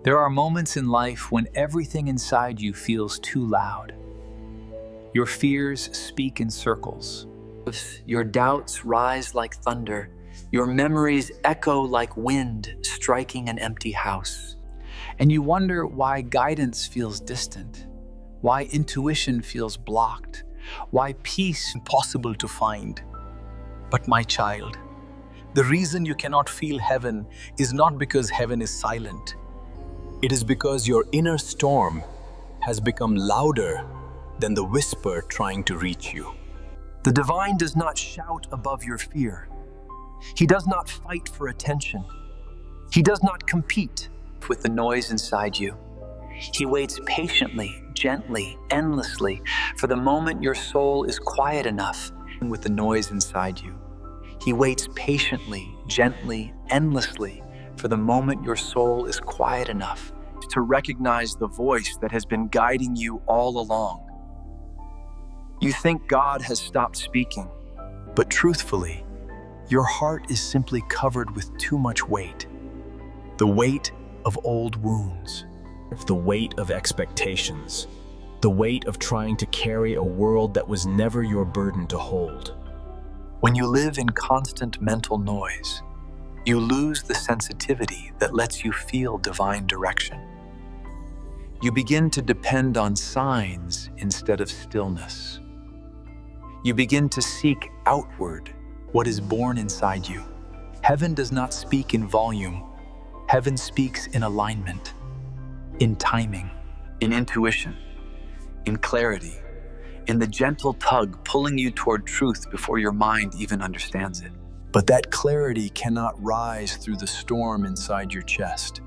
There are moments in life when everything inside you feels too loud. Your fears speak in circles. Your doubts rise like thunder. Your memories echo like wind striking an empty house. And you wonder why guidance feels distant, why intuition feels blocked, why peace is impossible to find. But my child, the reason you cannot feel heaven is not because heaven is silent. It is because your inner storm has become louder than the whisper trying to reach you. The divine does not shout above your fear. He does not fight for attention. He does not compete with the noise inside you. He waits patiently, gently, endlessly for the moment your soul is quiet enough with the noise inside you. He waits patiently, gently, endlessly for the moment your soul is quiet enough to recognize the voice that has been guiding you all along. You think God has stopped speaking, but truthfully, your heart is simply covered with too much weight. The weight of old wounds, the weight of expectations, the weight of trying to carry a world that was never your burden to hold. When you live in constant mental noise, you lose the sensitivity that lets you feel divine direction. You begin to depend on signs instead of stillness. You begin to seek outward what is born inside you. Heaven does not speak in volume. Heaven speaks in alignment, in timing, in intuition, in clarity, in the gentle tug pulling you toward truth before your mind even understands it. But that clarity cannot rise through the storm inside your chest.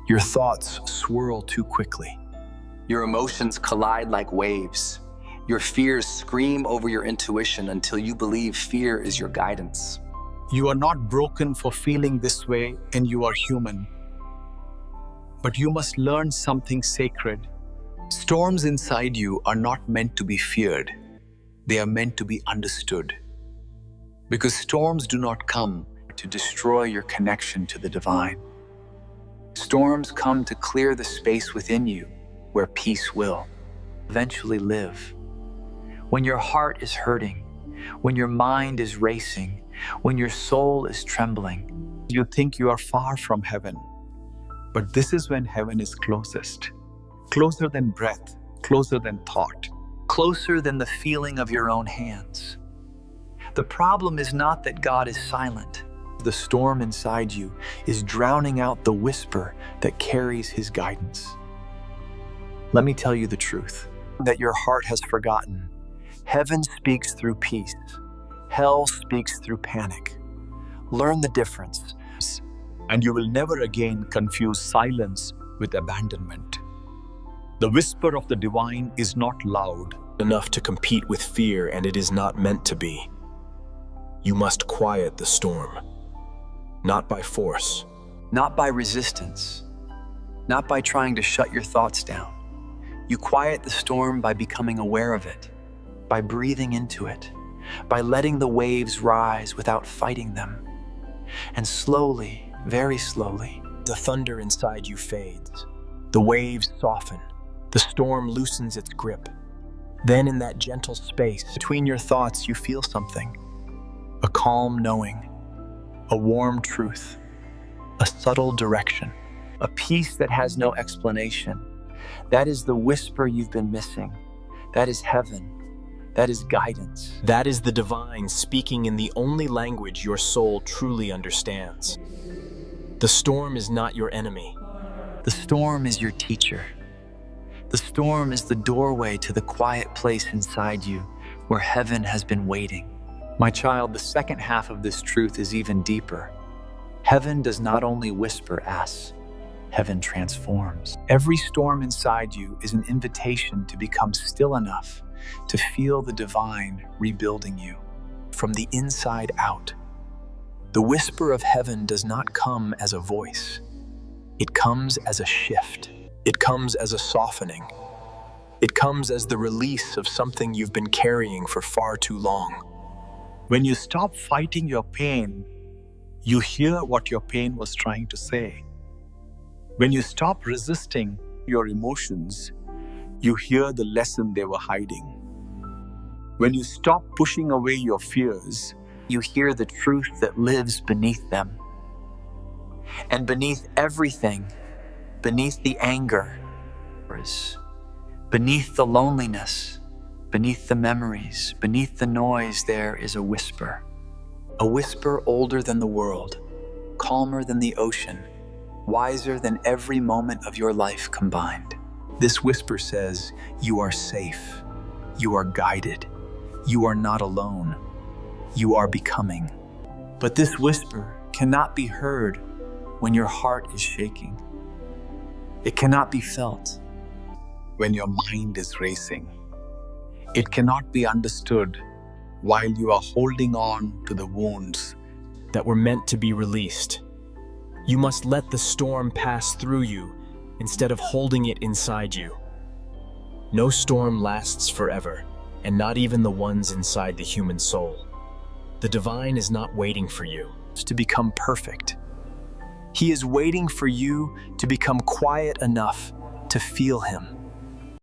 Your thoughts swirl too quickly. Your emotions collide like waves. Your fears scream over your intuition until you believe fear is your guidance. You are not broken for feeling this way, and you are human. But you must learn something sacred. Storms inside you are not meant to be feared. They are meant to be understood. Because storms do not come to destroy your connection to the divine. Storms come to clear the space within you where peace will eventually live. When your heart is hurting, when your mind is racing, when your soul is trembling, you think you are far from heaven. But this is when heaven is closest. Closer than breath, closer than thought, closer than the feeling of your own hands. The problem is not that God is silent. The storm inside you is drowning out the whisper that carries his guidance. Let me tell you the truth that your heart has forgotten. Heaven speaks through peace. Hell speaks through panic. Learn the difference, and you will never again confuse silence with abandonment. The whisper of the divine is not loud enough to compete with fear, and it is not meant to be. You must quiet the storm, not by force, not by resistance, not by trying to shut your thoughts down. You quiet the storm by becoming aware of it, by breathing into it, by letting the waves rise without fighting them. And slowly, very slowly, the thunder inside you fades. The waves soften. The storm loosens its grip. Then in that gentle space between your thoughts, you feel something. A calm knowing, a warm truth, a subtle direction, a peace that has no explanation. That is the whisper you've been missing. That is heaven. That is guidance. That is the divine speaking in the only language your soul truly understands. The storm is not your enemy. The storm is your teacher. The storm is the doorway to the quiet place inside you where heaven has been waiting. My child, the second half of this truth is even deeper. Heaven does not only whisper us, heaven transforms. Every storm inside you is an invitation to become still enough to feel the divine rebuilding you from the inside out. The whisper of heaven does not come as a voice. It comes as a shift. It comes as a softening. It comes as the release of something you've been carrying for far too long. When you stop fighting your pain, you hear what your pain was trying to say. When you stop resisting your emotions, you hear the lesson they were hiding. When you stop pushing away your fears, You hear the truth that lives beneath them. And beneath everything, beneath the anger, beneath the loneliness, beneath the memories, beneath the noise, there is a whisper. A whisper older than the world, calmer than the ocean, wiser than every moment of your life combined. This whisper says, you are safe, you are guided, you are not alone, you are becoming. But this whisper cannot be heard when your heart is shaking. It cannot be felt when your mind is racing. It cannot be understood while you are holding on to the wounds that were meant to be released. You must let the storm pass through you instead of holding it inside you. No storm lasts forever, and not even the ones inside the human soul. The divine is not waiting for you to become perfect. He is waiting for you to become quiet enough to feel him.